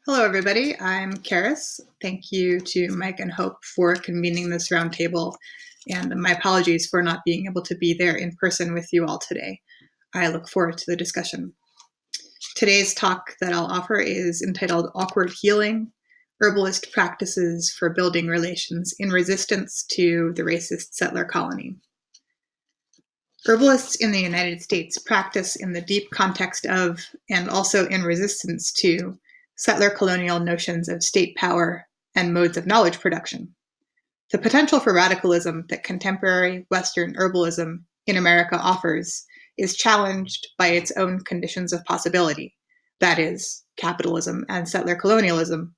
Hello, everybody. I'm Charis. Thank you to Mike and Hope for convening this roundtable, and my apologies for not being able to be there in person with you all today. I look forward to the discussion. Today's talk that I'll offer is entitled Awkward Healing, Herbalist Practices for Building Relations in Resistance to the Racist Settler Colony. Herbalists in the United States practice in the deep context of, and also in resistance to, settler colonial notions of state power and modes of knowledge production. The potential for radicalism that contemporary Western herbalism in America offers is challenged by its own conditions of possibility, that is, capitalism and settler colonialism.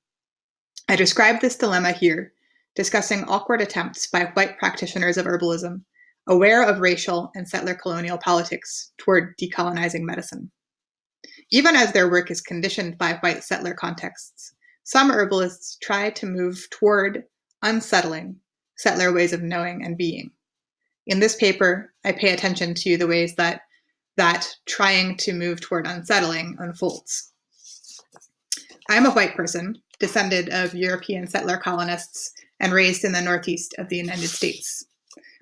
I describe this dilemma here, discussing awkward attempts by white practitioners of herbalism, aware of racial and settler colonial politics, toward decolonizing medicine. Even as their work is conditioned by white settler contexts, some herbalists try to move toward unsettling settler ways of knowing and being. In this paper, I pay attention to the ways that trying to move toward unsettling unfolds. I'm a white person, descended of European settler colonists and raised in the Northeast of the United States.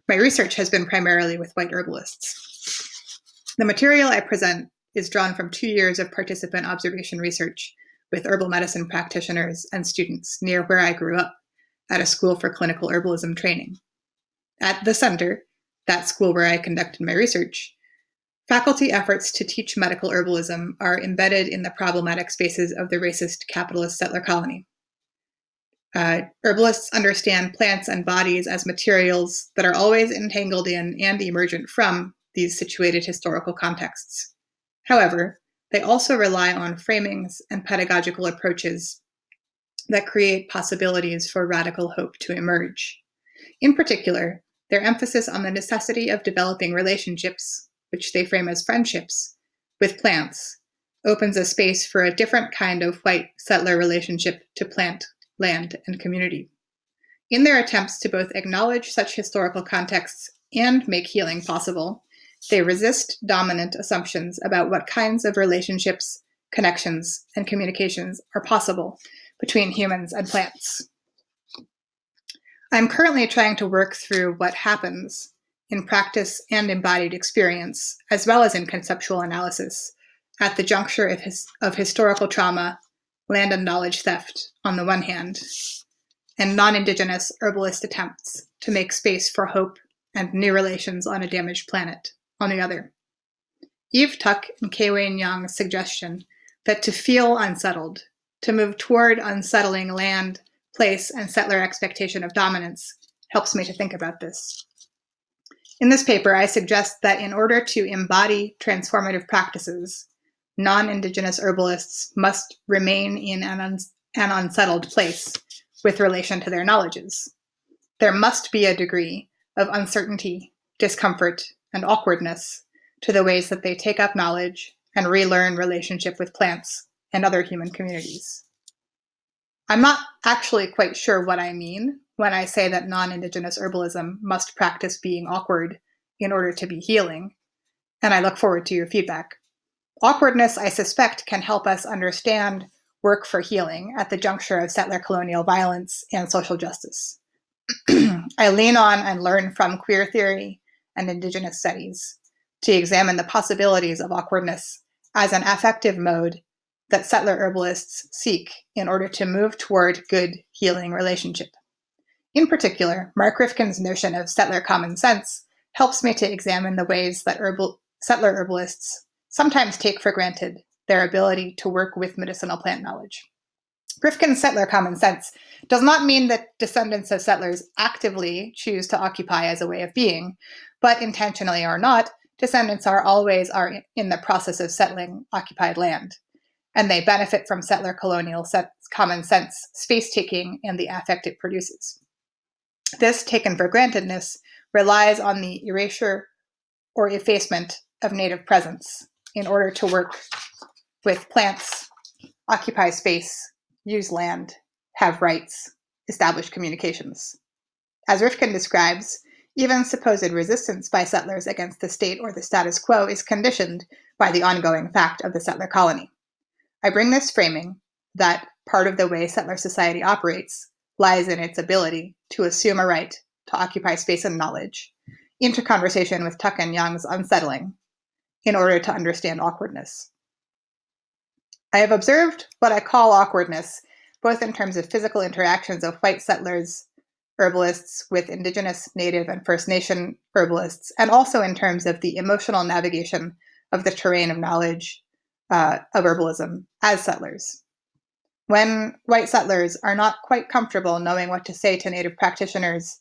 My research has been primarily with white herbalists. The material I present is drawn from 2 years of participant observation research with herbal medicine practitioners and students near where I grew up, at a school for clinical herbalism training. At the center, that school where I conducted my research, faculty efforts to teach medical herbalism are embedded in the problematic spaces of the racist capitalist settler colony. Herbalists understand plants and bodies as materials that are always entangled in and emergent from these situated historical contexts. However, they also rely on framings and pedagogical approaches that create possibilities for radical hope to emerge. In particular, their emphasis on the necessity of developing relationships, which they frame as friendships, with plants, opens a space for a different kind of white settler relationship to plant, land, and community. In their attempts to both acknowledge such historical contexts and make healing possible, they resist dominant assumptions about what kinds of relationships, connections, and communications are possible between humans and plants. I'm currently trying to work through what happens in practice and embodied experience, as well as in conceptual analysis, at the juncture of historical trauma, land and knowledge theft on the one hand, and non-Indigenous herbalist attempts to make space for hope and new relations on a damaged planet on the other. Eve Tuck and Kei-Wayne Young's suggestion that to feel unsettled, to move toward unsettling land, place, and settler expectation of dominance helps me to think about this. In this paper, I suggest that in order to embody transformative practices, non-Indigenous herbalists must remain in an unsettled place with relation to their knowledges. There must be a degree of uncertainty, discomfort, and awkwardness to the ways that they take up knowledge and relearn relationship with plants and other human communities. I'm not actually quite sure what I mean when I say that non-Indigenous herbalism must practice being awkward in order to be healing, and I look forward to your feedback. Awkwardness, I suspect, can help us understand work for healing at the juncture of settler colonial violence and social justice. I lean on and learn from queer theory and Indigenous studies to examine the possibilities of awkwardness as an affective mode that settler herbalists seek in order to move toward good healing relationship. In particular, Mark Rifkin's notion of settler common sense helps me to examine the ways that settler herbalists sometimes take for granted their ability to work with medicinal plant knowledge. Rifkin's settler common sense does not mean that descendants of settlers actively choose to occupy as a way of being, but intentionally or not, descendants are always in the process of settling occupied land, and they benefit from settler colonial common sense, space-taking, and the affect it produces. This taken for grantedness relies on the erasure or effacement of native presence in order to work with plants, occupy space, use land, have rights, establish communications. As Rifkin describes, even supposed resistance by settlers against the state or the status quo is conditioned by the ongoing fact of the settler colony. I bring this framing that part of the way settler society operates lies in its ability to assume a right to occupy space and knowledge, into conversation with Tuck and Young's unsettling, in order to understand awkwardness. I have observed what I call awkwardness, both in terms of physical interactions of white settlers, herbalists with Indigenous, Native, and First Nation herbalists, and also in terms of the emotional navigation of the terrain of knowledge of herbalism as settlers. When white settlers are not quite comfortable knowing what to say to Native practitioners,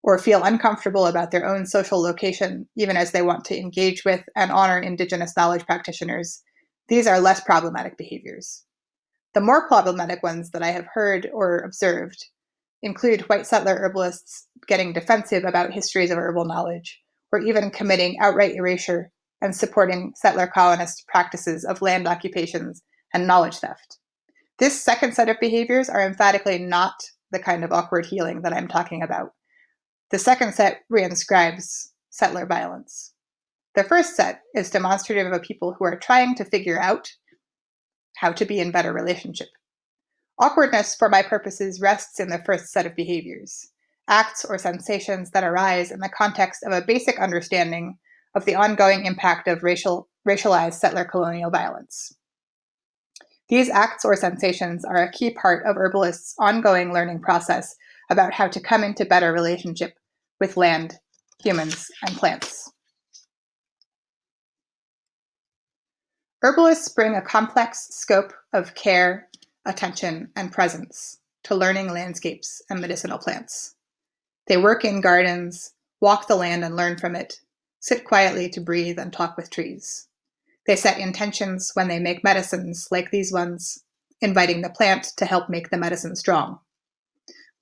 or feel uncomfortable about their own social location, even as they want to engage with and honor Indigenous knowledge practitioners, these are less problematic behaviors. The more problematic ones that I have heard or observed include white settler herbalists getting defensive about histories of herbal knowledge, or even committing outright erasure and supporting settler colonist practices of land occupations and knowledge theft. This second set of behaviors are emphatically not the kind of awkward healing that I'm talking about. The second set reinscribes settler violence. The first set is demonstrative of people who are trying to figure out how to be in better relationship. Awkwardness, for my purposes, rests in the first set of behaviors, acts or sensations that arise in the context of a basic understanding of the ongoing impact of racialized settler colonial violence. These acts or sensations are a key part of herbalists' ongoing learning process about how to come into better relationship with land, humans, and plants. Herbalists bring a complex scope of care, attention, and presence to learning landscapes and medicinal plants. They work in gardens, walk the land and learn from it, sit quietly to breathe and talk with trees. They set intentions when they make medicines like these ones, inviting the plant to help make the medicine strong.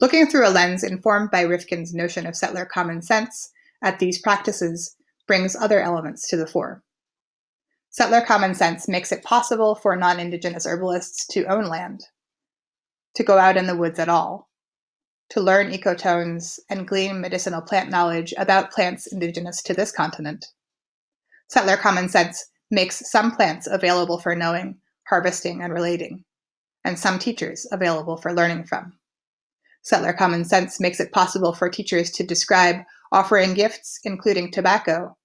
Looking through a lens informed by Rifkin's notion of settler common sense at these practices brings other elements to the fore. Settler common sense makes it possible for non-Indigenous herbalists to own land, to go out in the woods at all, to learn ecotones and glean medicinal plant knowledge about plants indigenous to this continent. Settler common sense makes some plants available for knowing, harvesting, and relating, and some teachers available for learning from. Settler common sense makes it possible for teachers to describe offering gifts, including tobacco,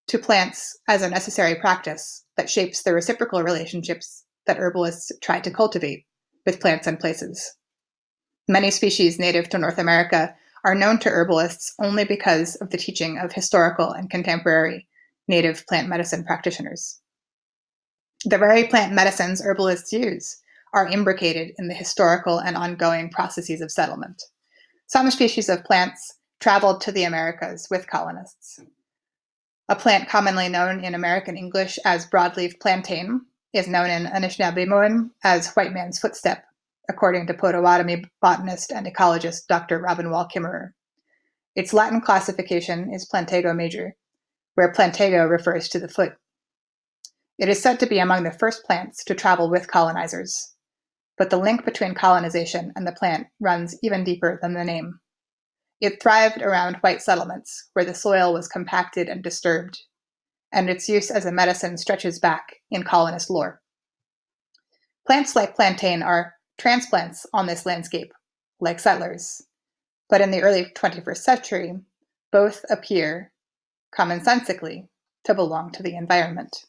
to plants as a necessary practice that shapes the reciprocal relationships that herbalists try to cultivate with plants and places. Many species native to North America are known to herbalists only because of the teaching of historical and contemporary native plant medicine practitioners. The very plant medicines herbalists use are imbricated in the historical and ongoing processes of settlement. Some species of plants traveled to the Americas with colonists. A plant commonly known in American English as broadleaf plantain is known in Anishinaabemowin as white man's footstep, according to Potawatomi botanist and ecologist Dr. Robin Wall Kimmerer. Its Latin classification is Plantago major, where plantago refers to the foot. It is said to be among the first plants to travel with colonizers, but the link between colonization and the plant runs even deeper than the name. It thrived around white settlements, where the soil was compacted and disturbed, and its use as a medicine stretches back in colonist lore. Plants like plantain are transplants on this landscape, like settlers, but in the early 21st century, both appear, commonsensically, to belong to the environment.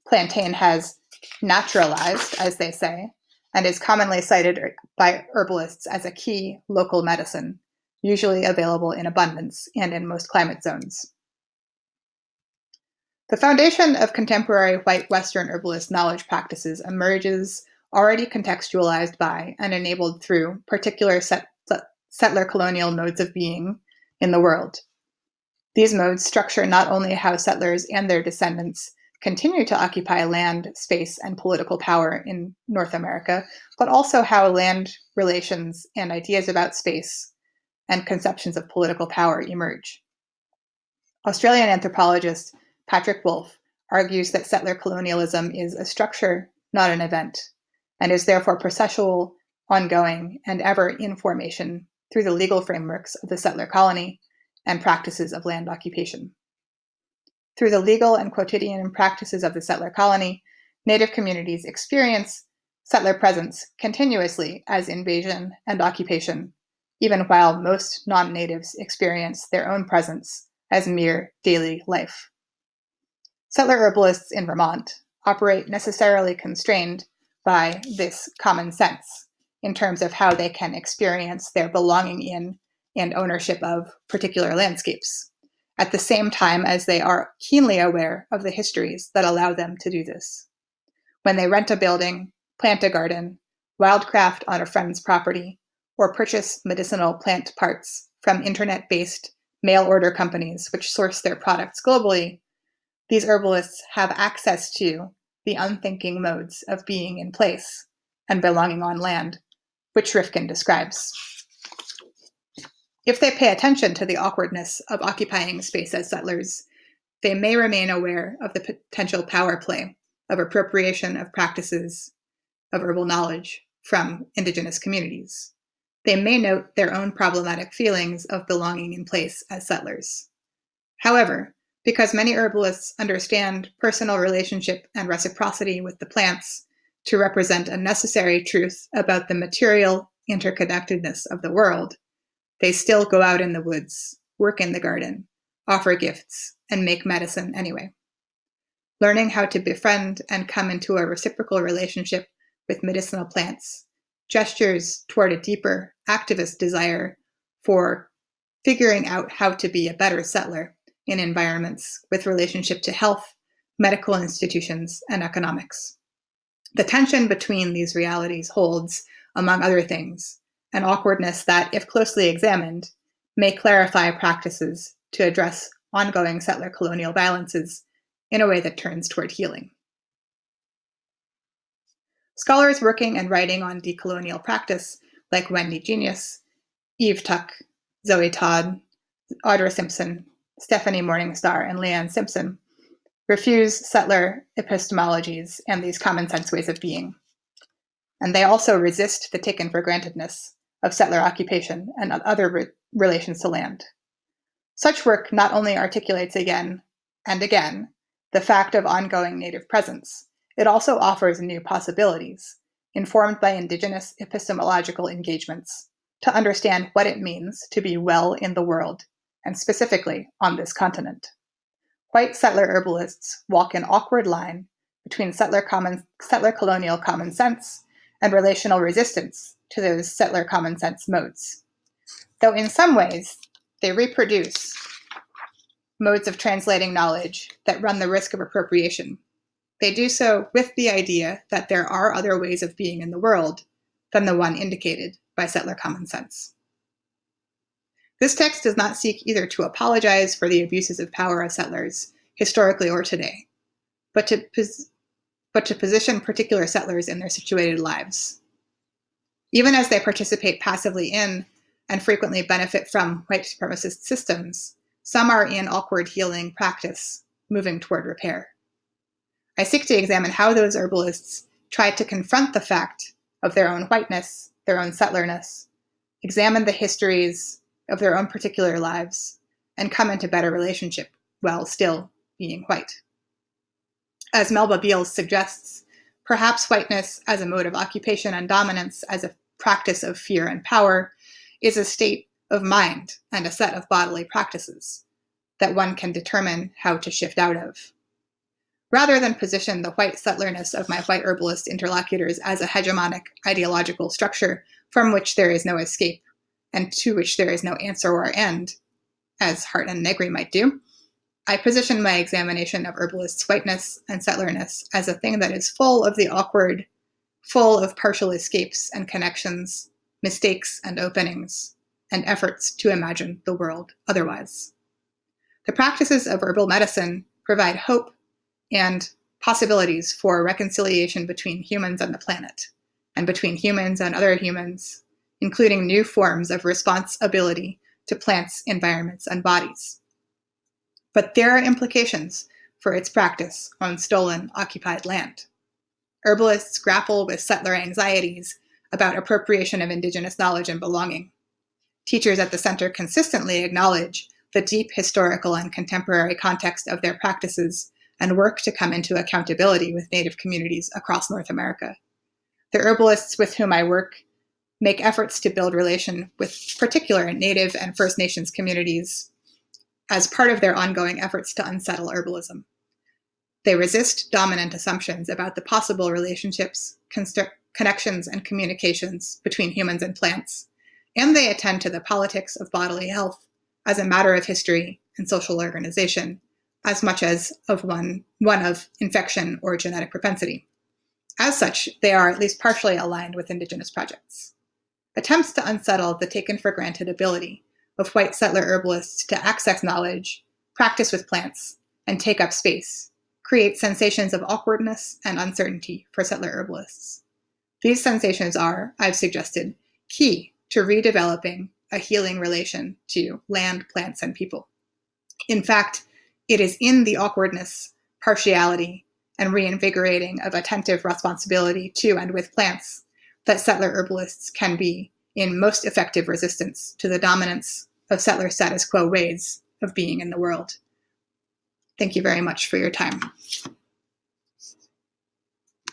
Plantain has naturalized, as they say, and is commonly cited by herbalists as a key local medicine, usually available in abundance and in most climate zones. The foundation of contemporary white Western herbalist knowledge practices emerges already contextualized by and enabled through particular settler colonial modes of being in the world. These modes structure not only how settlers and their descendants continue to occupy land, space, and political power in North America, but also how land relations and ideas about space and conceptions of political power emerge. Australian anthropologist Patrick Wolfe argues that settler colonialism is a structure, not an event, and is therefore processual, ongoing, and ever in formation through the legal frameworks of the settler colony and practices of land occupation. Through the legal and quotidian practices of the settler colony, Native communities experience settler presence continuously as invasion and occupation, even while most non-natives experience their own presence as mere daily life. Settler herbalists in Vermont operate necessarily constrained by this common sense in terms of how they can experience their belonging in and ownership of particular landscapes, at the same time as they are keenly aware of the histories that allow them to do this. When they rent a building, plant a garden, wildcraft on a friend's property, or purchase medicinal plant parts from internet-based mail-order companies which source their products globally, these herbalists have access to the unthinking modes of being in place and belonging on land, which Rifkin describes. If they pay attention to the awkwardness of occupying space as settlers, they may remain aware of the potential power play of appropriation of practices of herbal knowledge from indigenous communities. They may note their own problematic feelings of belonging in place as settlers. However, because many herbalists understand personal relationship and reciprocity with the plants to represent a necessary truth about the material interconnectedness of the world, they still go out in the woods, work in the garden, offer gifts, and make medicine anyway. Learning how to befriend and come into a reciprocal relationship with medicinal plants gestures toward a deeper activist desire for figuring out how to be a better settler in environments with relationship to health, medical institutions, and economics. The tension between these realities holds, among other things, an awkwardness that, if closely examined, may clarify practices to address ongoing settler colonial violences in a way that turns toward healing. Scholars working and writing on decolonial practice, like Wendy Genius, Eve Tuck, Zoe Todd, Audra Simpson, Stephanie Morningstar, and Leanne Simpson, refuse settler epistemologies and these common sense ways of being. And they also resist the taken for grantedness of settler occupation and other relations to land. Such work not only articulates again and again the fact of ongoing native presence, it also offers new possibilities, informed by indigenous epistemological engagements, to understand what it means to be well in the world, and specifically on this continent. White settler herbalists walk an awkward line between settler colonial common sense and relational resistance to those settler common sense modes. Though in some ways, they reproduce modes of translating knowledge that run the risk of appropriation. They do so with the idea that there are other ways of being in the world than the one indicated by settler common sense. This text does not seek either to apologize for the abuses of power of settlers, historically or today, but to position particular settlers in their situated lives. Even as they participate passively in and frequently benefit from white supremacist systems, some are in awkward healing practice, moving toward repair. I seek to examine how those herbalists try to confront the fact of their own whiteness, their own settlerness, examine the histories of their own particular lives, and come into better relationship while still being white. As Melba Beals suggests, perhaps whiteness as a mode of occupation and dominance, as a practice of fear and power, is a state of mind and a set of bodily practices that one can determine how to shift out of. Rather than position the white settlerness of my white herbalist interlocutors as a hegemonic ideological structure from which there is no escape and to which there is no answer or end, as Hart and Negri might do, I position my examination of herbalists' whiteness and settlerness as a thing that is full of the awkward, full of partial escapes and connections, mistakes and openings, and efforts to imagine the world otherwise. The practices of herbal medicine provide hope and possibilities for reconciliation between humans and the planet, and between humans and other humans, including new forms of responsibility to plants, environments, and bodies. But there are implications for its practice on stolen, occupied land. Herbalists grapple with settler anxieties about appropriation of indigenous knowledge and belonging. Teachers at the center consistently acknowledge the deep historical and contemporary context of their practices and work to come into accountability with Native communities across North America. The herbalists with whom I work make efforts to build relation with particular Native and First Nations communities as part of their ongoing efforts to unsettle herbalism. They resist dominant assumptions about the possible relationships, connections, and communications between humans and plants, and they attend to the politics of bodily health as a matter of history and social organization, as much as of one of infection or genetic propensity. As such, they are at least partially aligned with Indigenous projects. Attempts to unsettle the taken-for-granted ability of white settler herbalists to access knowledge, practice with plants, and take up space create sensations of awkwardness and uncertainty for settler herbalists. These sensations are, I've suggested, key to redeveloping a healing relation to land, plants, and people. In fact, it is in the awkwardness, partiality, and reinvigorating of attentive responsibility to and with plants that settler herbalists can be in most effective resistance to the dominance of settler status quo ways of being in the world. Thank you very much for your time.